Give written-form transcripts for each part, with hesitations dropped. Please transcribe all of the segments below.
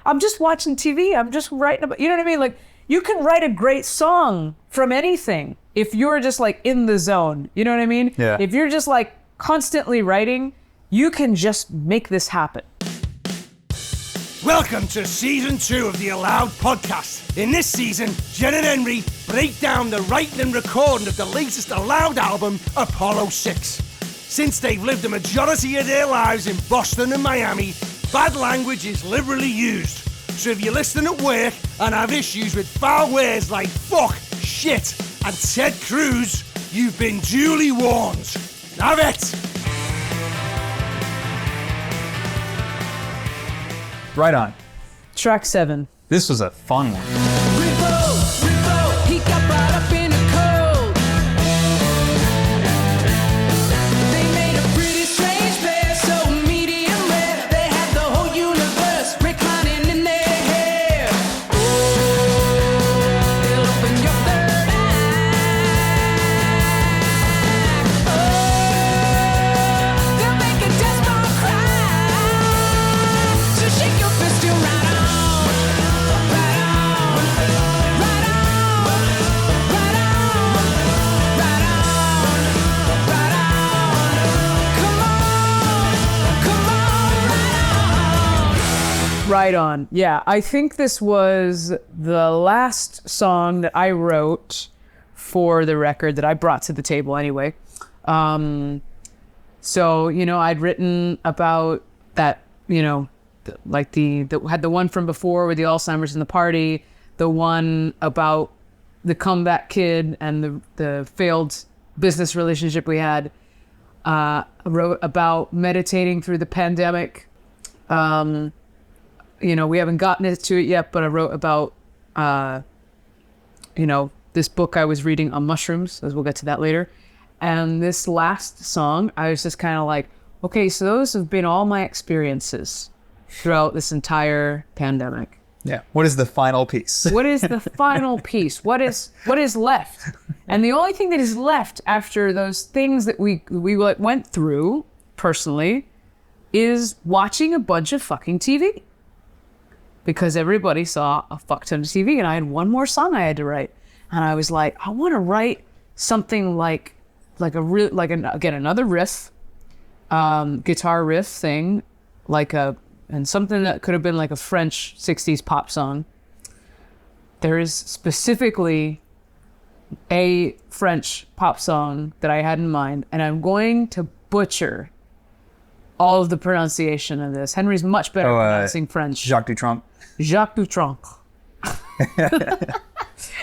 I'm just watching TV. I'm just writing about, you know what I mean? Like, you can write a great song from anything if you're just like in the zone. You know what I mean? Yeah. If you're just like constantly writing, you can just make this happen. Welcome to Season 2 of the Aloud podcast. In this season, Jen and Henry break down the writing and recording of the latest Aloud album, Apollo 6. Since they've lived the majority of their lives in Boston and Miami, bad language is liberally used. So if you're listening at work and have issues with foul words like fuck, shit, and Ted Cruz, you've been duly warned. Have it! Right on. Track 7. This was a fun one. He got brought up in a cold. They made a pretty strange pair, so medium rare. They had the whole universe reclining in their hair. They'll open your third eye. They'll make a desperate cry. So shake your fist and right on. Right on. Yeah, I think this was the last song that I wrote for the record that I brought to the table anyway. So, you know, I'd written about that, you know, like had the one from before with the Alzheimer's and the party, the one about the comeback kid and the failed business relationship we had. I wrote about meditating through the pandemic. You know, we haven't gotten to it yet, but I wrote about, you know, this book I was reading on mushrooms, as we'll get to that later. And this last song, I was just kind of like, okay, so those have been all my experiences throughout this entire pandemic. Yeah. What is the final piece? What is the final piece? What is left? And the only thing that is left after those things that we went through personally is watching a bunch of fucking TV. Because everybody saw a fuck ton of TV, and I had one more song I had to write. And I was like, I want to write something like another riff, guitar riff thing, and something that could have been like a French 60s pop song. There is specifically a French pop song that I had in mind, and I'm going to butcher all of the pronunciation of this. Henry's much better pronouncing French. Jacques Dutronc. Jacques Dutronc.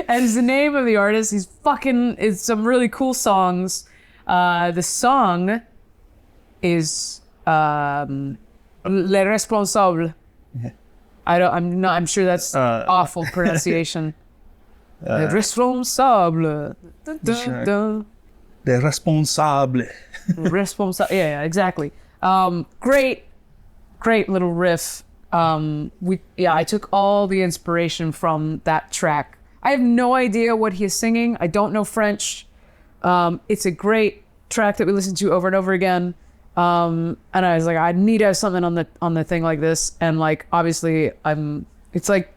And it's the name of the artist. It's some really cool songs. The song is Les Responsables. I'm sure that's awful pronunciation. Les Responsables. Les Responsables. Yeah, exactly. Great little riff. I took all the inspiration from that track. I have no idea what he is singing. I don't know French. It's a great track that we listened to over and over again. And I was like, I need to have something on the thing like this. And like, obviously it's like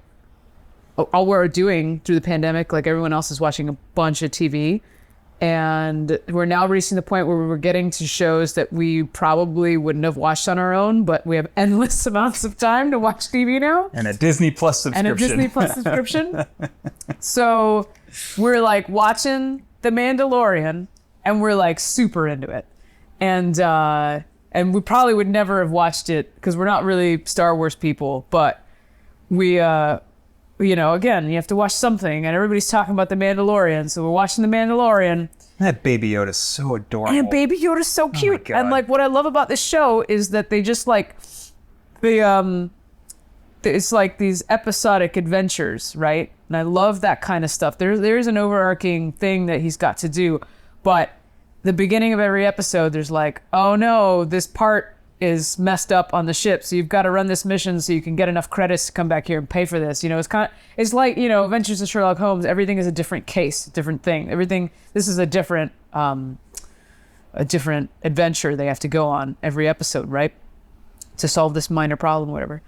all we're doing through the pandemic, like everyone else is watching a bunch of TV. And we're now reaching the point where we're getting to shows that we probably wouldn't have watched on our own, but we have endless amounts of time to watch TV now. And a Disney Plus subscription. So we're like watching The Mandalorian, and we're like super into it. And we probably would never have watched it because we're not really Star Wars people, but we, you know, again, you have to watch something, and everybody's talking about The Mandalorian, so we're watching The Mandalorian. That Baby Yoda's so adorable. And Baby Yoda's so cute. Oh my God. And like, what I love about this show is that they just like, it's like these episodic adventures, right? And I love that kind of stuff. There is an overarching thing that he's got to do, but the beginning of every episode, there's like, oh no, this part is messed up on the ship, so you've got to run this mission so you can get enough credits to come back here and pay for this. You know, it's like, you know, Adventures of Sherlock Holmes. Everything is a different case, different thing. This is a different adventure they have to go on every episode, right? To solve this minor problem, whatever.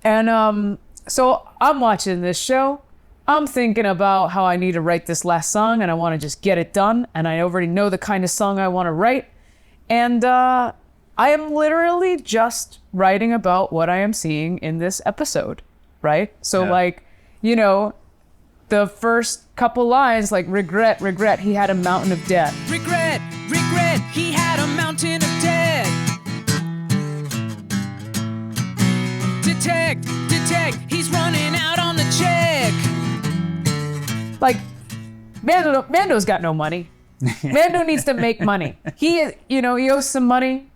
And So I'm watching this show. I'm thinking about how I need to write this last song and I want to just get it done. And I already know the kind of song I want to write. And I am literally just writing about what I am seeing in this episode, right? So like, you know, the first couple lines, like regret, regret, he had a mountain of debt. Regret, regret, he had a mountain of debt. Detect, detect, he's running out on the check. Like, Mando's got no money. Mando needs to make money. He owes some money.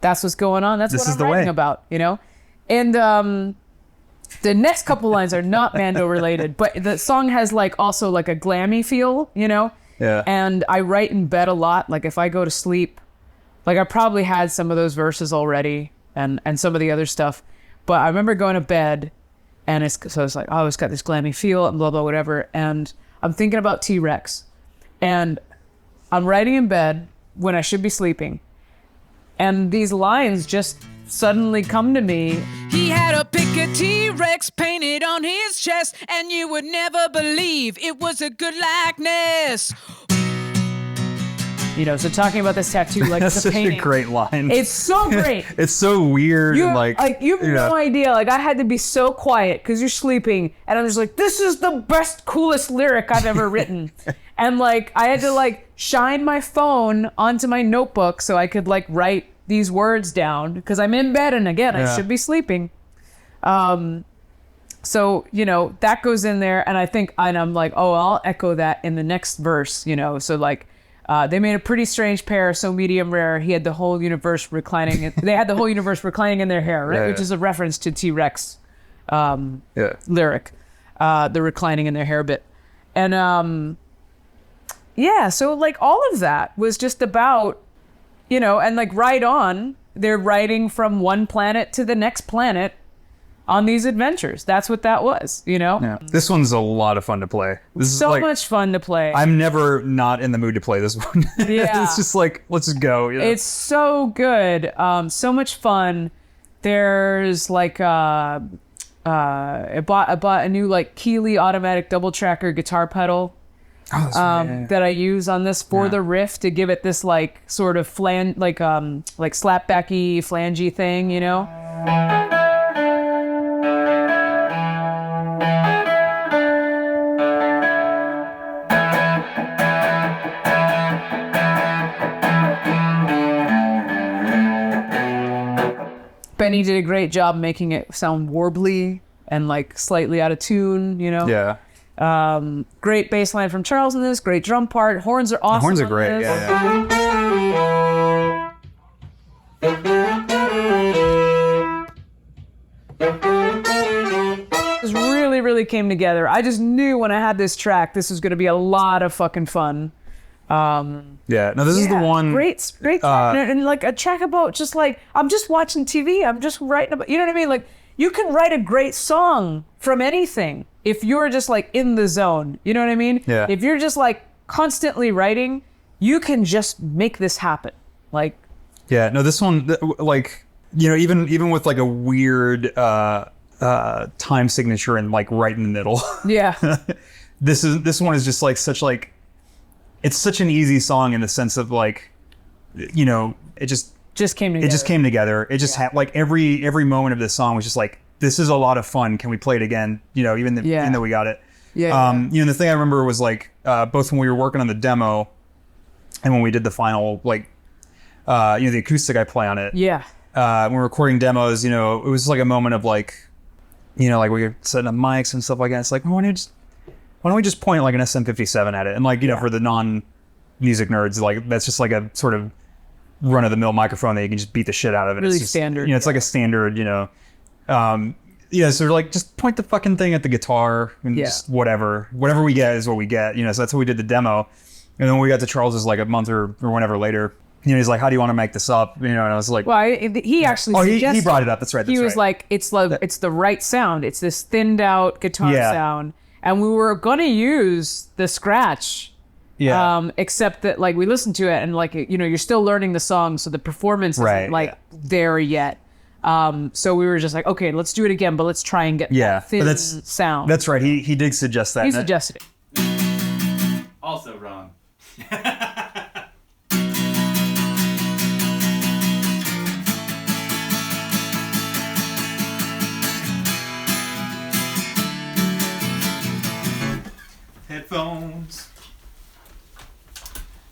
That's what's going on. That's what I'm writing about, you know? And the next couple lines are not Mando related, but the song has like also like a glammy feel, you know? Yeah. And I write in bed a lot. Like if I go to sleep, like I probably had some of those verses already and some of the other stuff. But I remember going to bed and it's like, oh, it's got this glammy feel and blah, blah, whatever. And I'm thinking about T-Rex and I'm writing in bed when I should be sleeping. And these lines just suddenly come to me. He had a pick of T-Rex painted on his chest, and you would never believe it was a good likeness. You know, so talking about this tattoo, like That's it's a such painting. a great line. It's so great. It's so weird. You and you have no idea. Like I had to be so quiet because you're sleeping, and I'm just like, this is the best, coolest lyric I've ever written. And like I had to like shine my phone onto my notebook so I could like write these words down because I'm in bed and again I should be sleeping. So you know that goes in there, and I'm like, oh, I'll echo that in the next verse. You know, so like. They made a pretty strange pair, so medium rare. He had the whole universe reclining. They had the whole universe reclining in their hair, right? Which is a reference to T-Rex lyric, the reclining in their hair bit. And so like all of that was just about, you know, and like right on, they're riding from one planet to the next planet on these adventures. That's what that was, you know? Yeah. This one's a lot of fun to play. This So is like, much fun to play. I'm never not in the mood to play this one. Yeah. It's just like, let's just go. You know? It's so good. So much fun. There's like I bought a new like Keeley automatic double tracker guitar pedal that I use on this for the riff to give it this like sort of slapbacky flangey thing, you know? Benny did a great job making it sound warbly and like slightly out of tune, you know? Yeah. Great bass line from Charles in this, great drum part. Horns are awesome. The horns are on great. this. This really, really came together. I just knew when I had this track, this was going to be a lot of fucking fun. Yeah. No, this is the one. Great track. And like a track about just like, I'm just watching TV. I'm just writing about, you know what I mean? Like you can write a great song from anything if you're just like in the zone. You know what I mean? Yeah. If you're just like constantly writing, you can just make this happen. Like, Yeah. No, this one, like, you know, even with like a weird time signature and like right in the middle. yeah. This one is just like it's such an easy song in the sense of like, you know, it just came together. It just came together. It just had like every moment of this song was just like, this is a lot of fun. Can we play it again? You know, even though we got it. Yeah. You know, the thing I remember was like both when we were working on the demo and when we did the final, like, you know, the acoustic I play on it. Yeah. When we're recording demos, you know, it was like a moment of like, you know, like we were setting up mics and stuff like that. It's like, why don't we just point like an SM57 at it? And like, you know, for the non-music nerds, like that's just like a sort of run-of-the-mill microphone that you can just beat the shit out of it. Really it's just, standard. You know, it's like a standard, you know. Yeah, so like just point the fucking thing at the guitar and just whatever we get is what we get. You know, so that's what we did the demo. And then when we got to Charles's like a month or whenever later, you know, he's like, how do you want to make this up? You know, and I was like, well, he actually he brought it up. That's right. He was like, it's the right sound. It's this thinned out guitar sound. And we were going to use the scratch. Yeah. Except that like we listened to it and like, you know, you're still learning the song. So the performance isn't there yet. So we were just like, okay, let's do it again, but let's try and get that thin sound. That's right. He did suggest that. He suggested it. Also wrong. Headphones.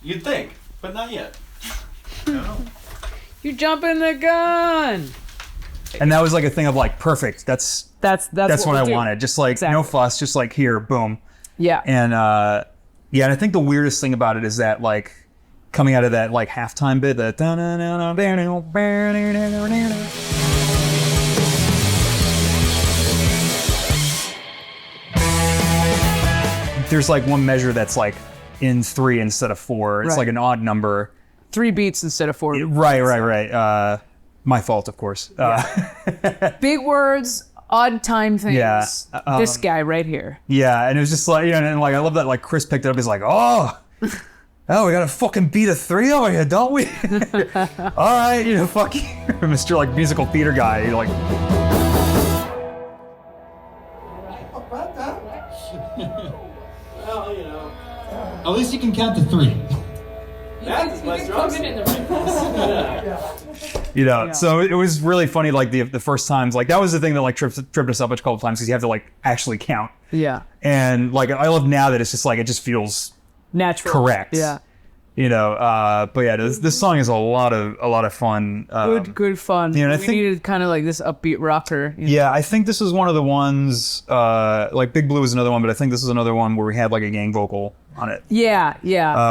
You'd think, but not yet. No. You jumping the gun. And that was like a thing of like, perfect. That's what I wanted. Just like no fuss. Just like here, boom. Yeah. And and I think the weirdest thing about it is that like coming out of that like halftime bit, that there's like one measure that's like in 3 instead of 4. It's like an odd number. 3 beats instead of 4. Right. My fault, of course. Big words, odd time things. Yeah. This guy right here. Yeah, and it was just like, and like I love that like Chris picked it up. He's like, oh, we got a fucking beat of 3 over here, don't we? All right, fuck you, Mr. like musical theater guy. You're like, At least you can count to 3. So it was really funny. Like the first times, like that was the thing that like tripped us up a couple times because you have to like actually count. Yeah. And like I love now that it's just like it just feels natural, correct. Yeah. But yeah, this song is a lot of fun. Good fun. I we think needed kind of like this upbeat rocker. Yeah, I think this is one of the ones. Like Big Blue is another one, but I think this is another one where we had like a gang vocal on it. Yeah.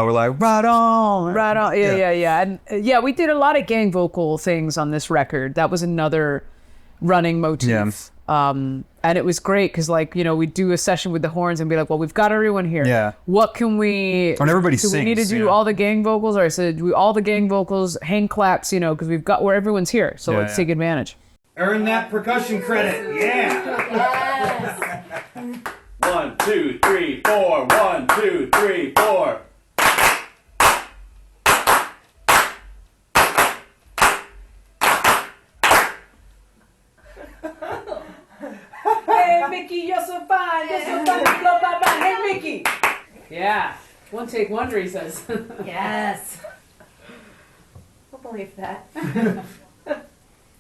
We're like right on. Yeah. And we did a lot of gang vocal things on this record. That was another running motif. Yeah. And it was great because we'd do a session with the horns and be like, well, we've got everyone here. Yeah. What can we... And everybody do sings. we need to do all the gang vocals? Or I said, do all the gang vocals, hand claps, because we've got where everyone's here. So let's take advantage. Earn that percussion credit. Yeah. 1, 2, 3, 4. 1, 2, 3, 4. Hey, Mickey, you're so fine. You're so fine. Blow my mind. Hey, Mickey. Yeah. One take wonder, he says. Yes. I'll believe that.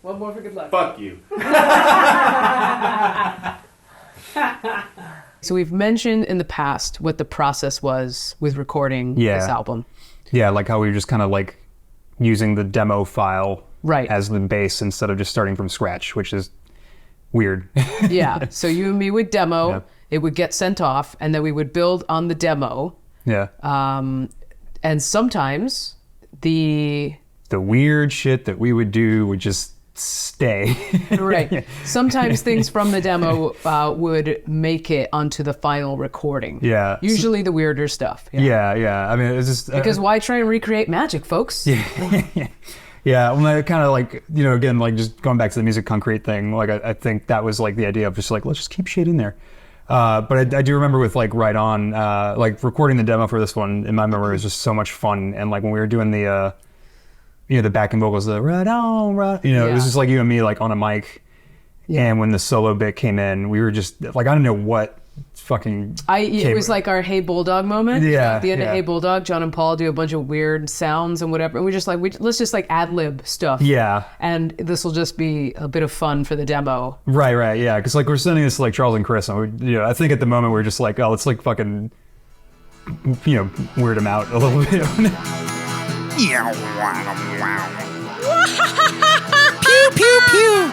One more for good luck. Fuck you. So we've mentioned in the past what the process was with recording this album. Yeah, like how we were just kind of like using the demo file right as the base instead of just starting from scratch, which is weird. Yeah. So you and me would demo, Yeah. it would get sent off, and then we would build on the demo. Yeah. And sometimes the weird shit that we would do would just stay. Right. Sometimes things from the demo would make it onto the final recording. Yeah. Usually the weirder stuff. Yeah. I mean, it's just because why try and recreate magic, folks? Yeah. Yeah, well, I kind of like, again, like just going back to the Music Concrete thing, like I think that was like the idea of just like, let's just keep shit in there. But I do remember with like Right On, like recording the demo for this one in my memory was just so much fun. And like when we were doing the backing vocals, the Right On, right, it was just like you and me like on a mic. Yeah. And when the solo bit came in, we were just like, I don't know what fucking it was like our Hey Bulldog moment. Yeah. At the end of Hey Bulldog, John and Paul do a bunch of weird sounds and whatever, and we just like let's just like ad lib stuff. Yeah. And this will just be a bit of fun for the demo. Right, yeah, because like we're sending this to like Charles and Chris, and we, I think at the moment we're just like, oh, let's like fucking weird them out a little bit. Pew pew pew.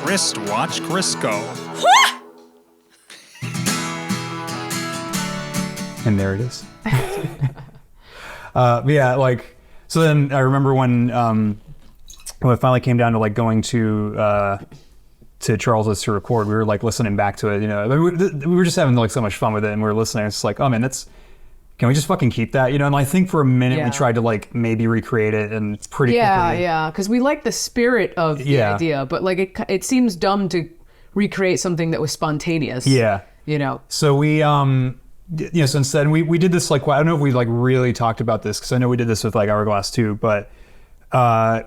Wristwatch Crisco. And there it is. Yeah, like, so then I remember when it finally came down to like going to Charles's to record, we were like listening back to it, we were just having like so much fun with it, and we were listening. It's like, oh man, can we just fucking keep that? And I think for a minute we tried to like maybe recreate it, and pretty quickly. Yeah, because we like the spirit of the idea, but like it seems dumb to recreate something that was spontaneous. Yeah. You know. So we since then we did this like I don't know if we like really talked about this because I know we did this with like Hourglass too, but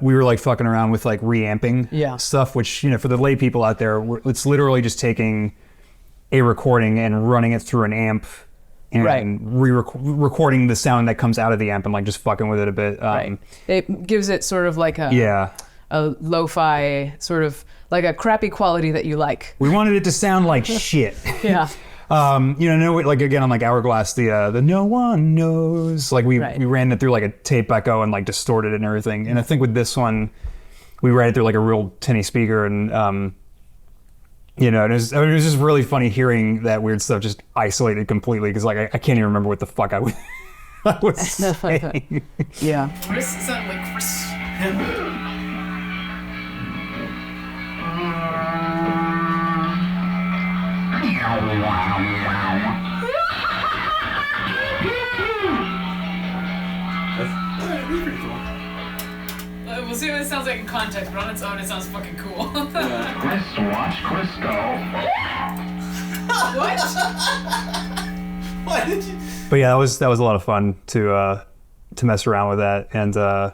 we were like fucking around with like reamping stuff, which for the lay people out there, it's literally just taking a recording and running it through an amp and recording the sound that comes out of the amp and like just fucking with it a bit. It gives it sort of like a lo-fi sort of like a crappy quality that you like. We wanted it to sound like shit. Yeah. Like again on like Hourglass, the no one knows. Like we ran it through like a tape echo and like distorted it and everything. And I think with this one, we ran it through like a real tinny speaker and it was just really funny hearing that weird stuff just isolated completely because like I can't even remember what the fuck I was saying. Yeah. Chris sound like Chris. We'll see what it sounds like in context, but on its own, it sounds fucking cool. Watch Crisco. What? Why did you? But yeah, that was a lot of fun to mess around with that, and I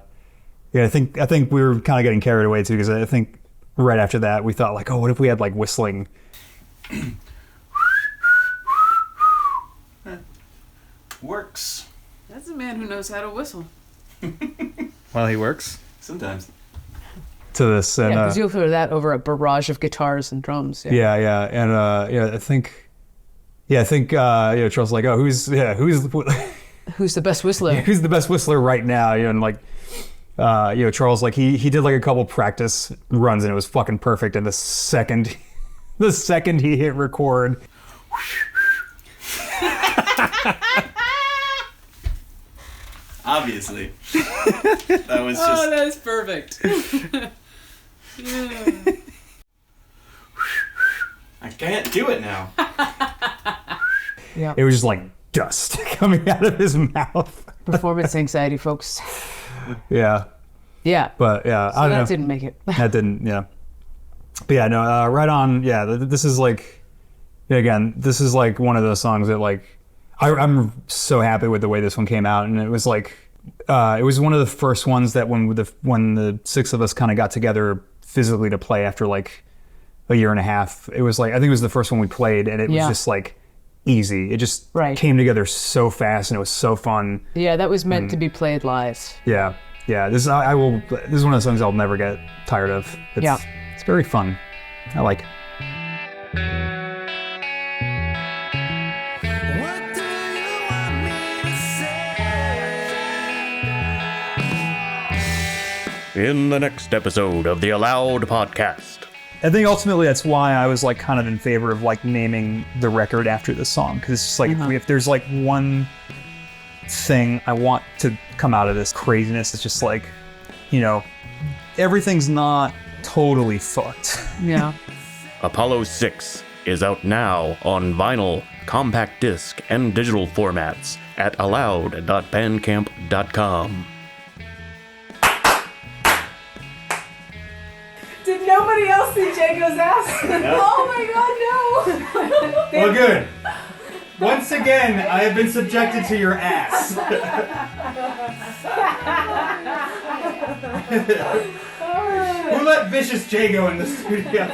think we were kind of getting carried away too because I think right after that we thought like, oh, what if we had like whistling? Works. That's a man who knows how to whistle. Well, he works Sometimes. to this, and because you'll hear that over a barrage of guitars and drums. yeah, and I think Charles was like, oh, who's Who's the best whistler? who's the best whistler right now? And like, Charles, like he did like a couple practice runs and it was fucking perfect. And the second he hit record, Obviously. That was just... Oh, that is perfect. Yeah. I can't do it now. Yeah. it was just like dust coming out of his mouth. Performance anxiety, folks. Yeah. Yeah. But yeah, So I don't that know. didn't make it. That didn't, yeah. But yeah, no, right on. Yeah, this is like, again, this is like one of those songs that like, I'm so happy with the way this one came out, and it was like, it was one of the first ones that when the six of us kind of got together physically to play after like a year and a half, it was like I think it was the first one we played, and it was just like easy. It just came together so fast, and it was so fun. Yeah, that was meant to be played live. Yeah. This is one of those songs I'll never get tired of. It's very fun. I like it. What do you want me to say? In the next episode of the Aloud podcast. I think ultimately that's why I was like kind of in favor of like naming the record after this song, because it's just like if there's like one thing I want to come out of this craziness, it's just like, everything's not totally fucked. Yeah. Apollo 6 is out now on vinyl, compact disc, and digital formats at aloud.bandcamp.com. Did nobody else see Jago's ass? Oh my god, no! Well, good. Once again, I have been subjected to your ass. Who let vicious Jago in the studio?